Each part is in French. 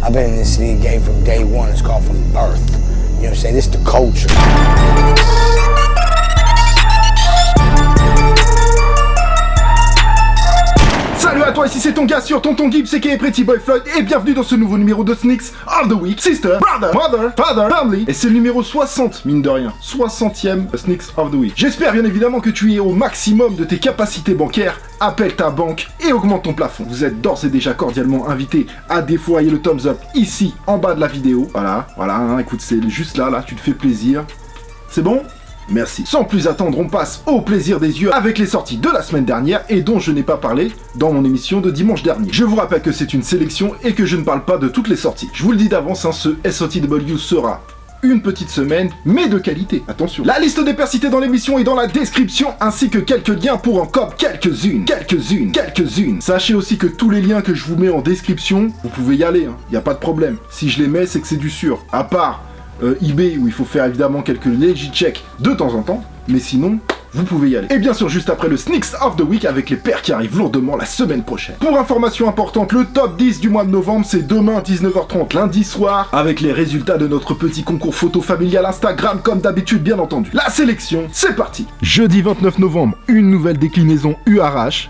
I've been in this league game from day one. It's called from birth. You know what I'm saying? This is the culture. Salut à toi, ici c'est ton gars sur Tonton Gibbs, aka Pretty Boy Floyd, et bienvenue dans ce nouveau numéro de Sneaks of the Week. Sister, brother, mother, father, family. Et c'est le numéro 60, mine de rien. 60e Sneaks of the Week. J'espère bien évidemment que tu es au maximum de tes capacités bancaires. Appelle ta banque et augmente ton plafond. Vous êtes d'ores et déjà cordialement invité à défoyer le thumbs up ici, en bas de la vidéo. Voilà, hein, écoute, c'est juste là, tu te fais plaisir. C'est bon ? Merci. Sans plus attendre, on passe au plaisir des yeux avec les sorties de la semaine dernière et dont je n'ai pas parlé dans mon émission de dimanche dernier. Je vous rappelle que c'est une sélection et que je ne parle pas de toutes les sorties. Je vous le dis d'avance, ce SOTW sera une petite semaine, mais de qualité. Attention. La liste des pairs cités dans l'émission est dans la description, ainsi que quelques liens pour en COP quelques-unes. Sachez aussi que tous les liens que je vous mets en description, vous pouvez y aller, hein. Y a pas de problème. Si je les mets, c'est que c'est du sûr. À part eBay où il faut faire évidemment quelques legit checks de temps en temps, mais sinon vous pouvez y aller. Et bien sûr juste après le Sneaks of the Week avec les paires qui arrivent lourdement la semaine prochaine. Pour information importante, le top 10 du mois de novembre c'est demain 19h30 lundi soir avec les résultats de notre petit concours photo familial Instagram comme d'habitude bien entendu. La sélection, c'est parti. Jeudi 29 novembre, une nouvelle déclinaison URH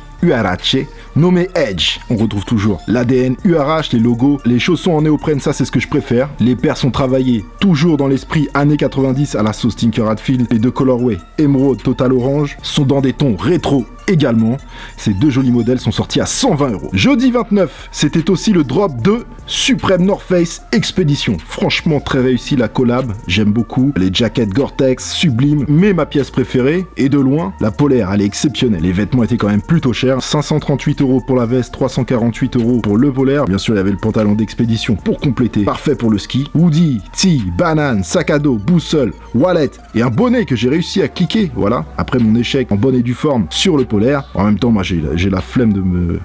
nommé Edge. On retrouve toujours l'ADN URH, les logos, les chaussons en néoprène, ça c'est ce que je préfère. Les paires sont travaillées toujours dans l'esprit années 90 à la sauce Tinker Hatfield. Les deux colorways Emerald Total Orange sont dans des tons rétro également. Ces deux jolis modèles sont sortis à 120€. Jeudi 29, c'était aussi le drop de Supreme North Face Expedition. Franchement très réussi la collab, j'aime beaucoup. Les jackets Gore-Tex, sublimes, mais ma pièce préférée, et de loin, la polaire, elle est exceptionnelle. Les vêtements étaient quand même plutôt chers, 538€ pour la veste, 348€ pour le polaire. Bien sûr, il y avait le pantalon d'expédition pour compléter, parfait pour le ski. Hoodie, tee, banane, sac à dos, boussole, wallet, et un bonnet que j'ai réussi à cliquer, voilà, après mon échec en bonne et due forme sur le polaire. En même temps, moi j'ai la flemme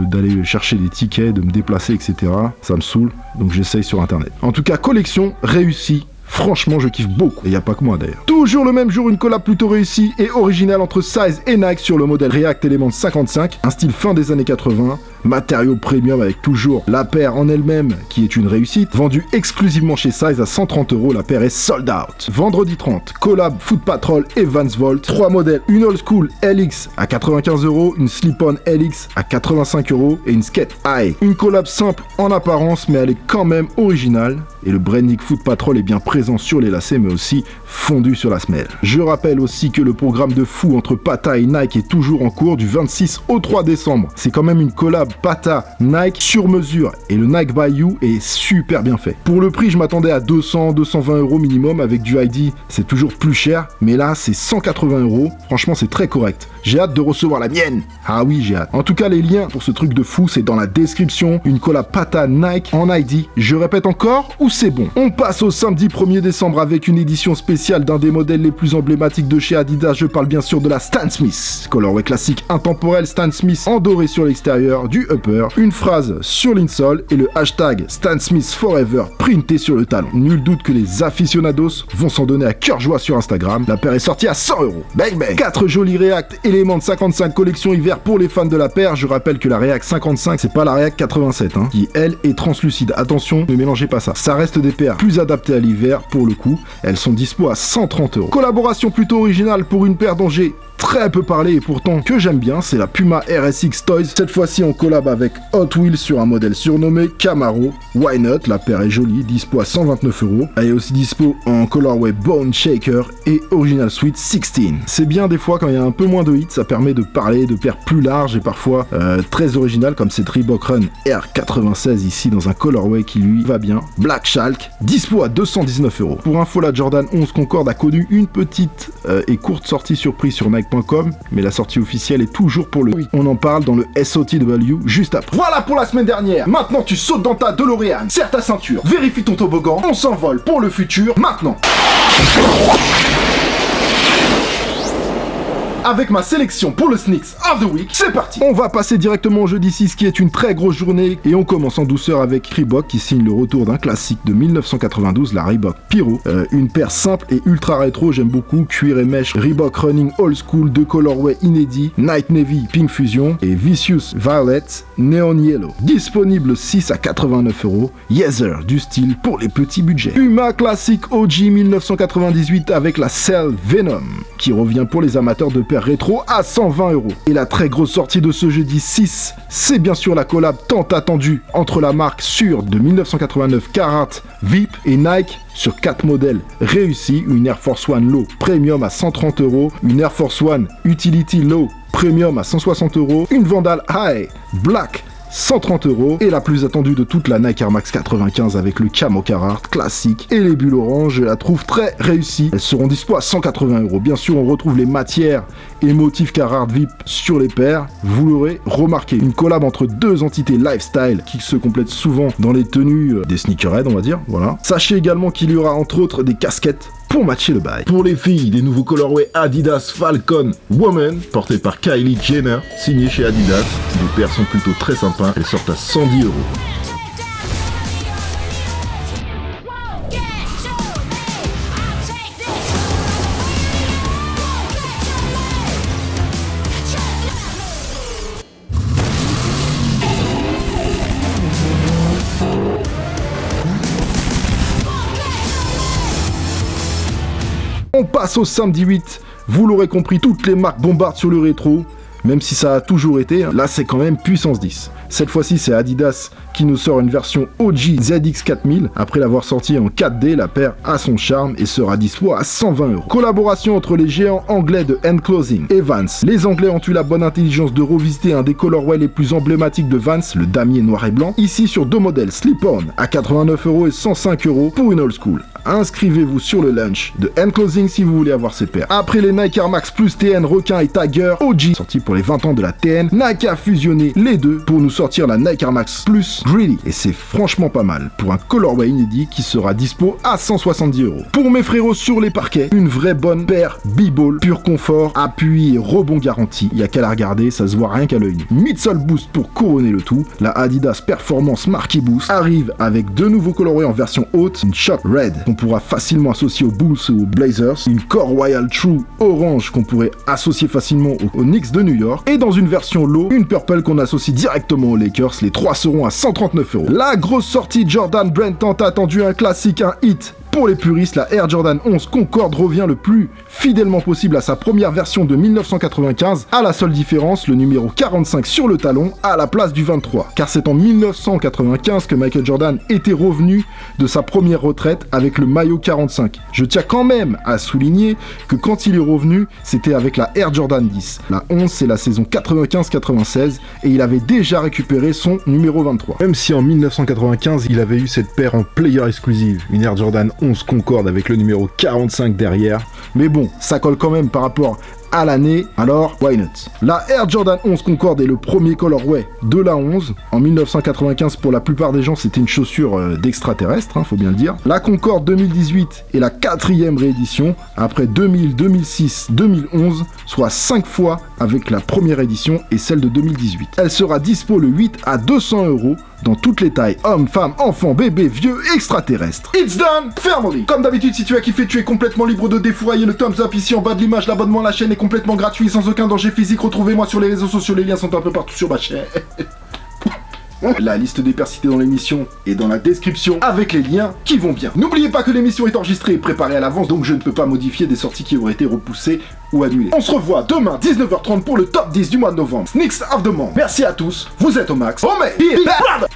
d'aller chercher des tickets, de me déplacer, etc. Ça me saoule, donc j'essaye sur internet. En tout cas, collection réussie. Franchement, je kiffe beaucoup. Et y a pas que moi d'ailleurs. Toujours le même jour, une collab plutôt réussie et originale entre Size et Nike sur le modèle React Element 55. Un style fin des années 80. Matériau premium avec toujours la paire en elle-même qui est une réussite. Vendue exclusivement chez Size à 130€, la paire est sold out. Vendredi 30, collab Foot Patrol et Vans Volt. 3 modèles, une old school LX à 95€, une slip-on LX à 85€ et une skate high. Une collab simple en apparence mais elle est quand même originale. Et le branding Foot Patrol est bien présent sur les lacets mais aussi fondu sur la semelle. Je rappelle aussi que le programme de fou entre Pata et Nike est toujours en cours du 26 au 3 décembre. C'est quand même une collab Pata Nike sur mesure et le Nike by You est super bien fait. Pour le prix, je m'attendais à 200-220€ minimum. Avec du ID, c'est toujours plus cher, mais là c'est 180€. Franchement, c'est très correct. J'ai hâte de recevoir la mienne. Ah oui, j'ai hâte. En tout cas, les liens pour ce truc de fou, c'est dans la description. Une collab Pata Nike en ID. Je répète encore, ou c'est bon. On passe au samedi 1er décembre avec une édition spéciale d'un des modèles les plus emblématiques de chez Adidas. Je parle bien sûr de la Stan Smith. Colorway classique intemporel Stan Smith en doré sur l'extérieur, du upper, une phrase sur l'insole et le hashtag Stan Smith Forever printé sur le talon. Nul doute que les aficionados vont s'en donner à cœur joie sur Instagram. La paire est sortie à 100€. Bang bang. 4 jolis React Element 55 collection hiver pour les fans de la paire. Je rappelle que la React 55, c'est pas la React 87, hein, qui elle est translucide. Attention, ne mélangez pas ça. Ça reste des paires plus adaptées à l'hiver pour le coup. Elles sont dispo à 130€. Collaboration plutôt originale pour une paire dont j'ai très peu parlé et pourtant que j'aime bien, c'est la Puma RSX Toys. Cette fois-ci on collab avec Hot Wheels sur un modèle surnommé Camaro. Why not? La paire est jolie, dispo à 129€. Elle est aussi dispo en colorway Bone Shaker et Original Sweet 16. C'est bien des fois quand il y a un peu moins de hits, ça permet de parler de paires plus larges et parfois très originales comme cette Reebok Run R96 ici dans un colorway qui lui va bien. Black Shalk, dispo à 219€. Pour info, la Jordan 11 Concorde a connu une petite et courte sortie surprise sur Nike.com, mais la sortie officielle est toujours pour le 8. On en parle dans le SOTW juste après. Voilà pour la semaine dernière. Maintenant tu sautes dans ta DeLorean, serre ta ceinture, vérifie ton toboggan, on s'envole pour le futur maintenant. avec ma sélection pour le Sneaks of the Week. C'est parti. On va passer directement au jeudi 6 qui est une très grosse journée et on commence en douceur avec Reebok qui signe le retour d'un classique de 1992, la Reebok Pyro. Une paire simple et ultra rétro, j'aime beaucoup, cuir et mèche, Reebok Running Old School, deux colorways inédits, Night Navy Pink Fusion et Vicious Violet Neon Yellow. Disponible 6 à 89 €. Yeezer, du style pour les petits budgets. Puma classique OG 1998 avec la Cell Venom qui revient pour les amateurs de paires rétro à 120 €. Et la très grosse sortie de ce jeudi 6, c'est bien sûr la collab tant attendue entre la marque sûre de 1989 Carhartt VIP et Nike sur 4 modèles réussis, une Air Force One Low Premium à 130 €, une Air Force One Utility Low Premium à 160 €, une Vandal High Black 130 € et la plus attendue de toute, la Nike Air Max 95 avec le camo Carhartt classique et les bulles orange, je la trouve très réussie. Elles seront dispo à 180 €. Bien sûr, on retrouve les matières et motifs Carhartt VIP sur les paires, vous l'aurez remarqué. Une collab entre deux entités lifestyle qui se complètent souvent dans les tenues des sneakerheads, on va dire, voilà. Sachez également qu'il y aura entre autres des casquettes pour matcher le bail. Pour les filles, des nouveaux colorways Adidas Falcon Woman, portés par Kylie Jenner, signés chez Adidas. Les paires sont plutôt très sympas, elles sortent à 110 €. On passe au samedi 8, vous l'aurez compris, toutes les marques bombardent sur le rétro, même si ça a toujours été, là c'est quand même puissance 10. Cette fois-ci c'est Adidas qui nous sort une version OG ZX 4000, après l'avoir sortie en 4D, la paire a son charme et sera dispo à 120 €. Collaboration entre les géants anglais de Enclosing et Vans. Les Anglais ont eu la bonne intelligence de revisiter un des colorways les plus emblématiques de Vans, le damier noir et blanc, ici sur deux modèles Slip-On à 89 € et 105 € pour une old school. Inscrivez-vous sur le lunch de Enclosing si vous voulez avoir ces paires. Après les Nike Air Max Plus TN Requin et Tiger OG, sorti pour les 20 ans de la TN, Nike a fusionné les deux pour nous sortir la Nike Air Max Plus Greedy. Et c'est franchement pas mal pour un colorway inédit qui sera dispo à 170 €. Pour mes frérots sur les parquets, une vraie bonne paire B-Ball, pur confort, appui et rebond garanti. Il y a qu'à la regarder, ça se voit rien qu'à l'œil. Midsole Boost pour couronner le tout. La Adidas Performance Marquee Boost arrive avec deux nouveaux colorways en version haute, une Shock Red qu'on pourra facilement associer aux Bulls ou aux Blazers, une Core Royal True Orange qu'on pourrait associer facilement aux Knicks de New York, et dans une version low, une Purple qu'on associe directement aux Lakers. Les trois seront à 139 €. La grosse sortie Jordan Brand tant attendue, un classique, un hit. Pour les puristes, la Air Jordan 11 Concorde revient le plus fidèlement possible à sa première version de 1995, à la seule différence, le numéro 45 sur le talon à la place du 23. Car c'est en 1995 que Michael Jordan était revenu de sa première retraite avec le maillot 45. Je tiens quand même à souligner que quand il est revenu, c'était avec la Air Jordan 10. La 11, c'est la saison 95-96 et il avait déjà récupéré son numéro 23. Même si en 1995, il avait eu cette paire en player exclusive, une Air Jordan 11 Concorde avec le numéro 45 derrière. Mais bon, ça colle quand même par rapport à l'année, alors why not? La Air Jordan 11 Concorde est le premier colorway de la 11. En 1995, pour la plupart des gens, c'était une chaussure d'extraterrestre, faut bien le dire. La Concorde 2018 est la 4e réédition, après 2000, 2006, 2011, soit 5 fois avec la première édition et celle de 2018. Elle sera dispo le 8 à 200 € dans toutes les tailles, hommes, femmes, enfants, bébés, vieux, extraterrestres. It's done, family. Comme d'habitude, si tu as kiffé, tu es complètement libre de défourailler le thumbs up ici en bas de l'image. L'abonnement à la chaîne est complètement gratuit, sans aucun danger physique. Retrouvez-moi sur les réseaux sociaux, les liens sont un peu partout sur ma chaîne. La liste des paires citées dans l'émission est dans la description avec les liens qui vont bien. N'oubliez pas que l'émission est enregistrée et préparée à l'avance, donc je ne peux pas modifier des sorties qui auraient été repoussées ou annulées. On se revoit demain 19h30 pour le top 10 du mois de novembre. Sneaks of the Month. Merci à tous, vous êtes au max. Oh mais, be back.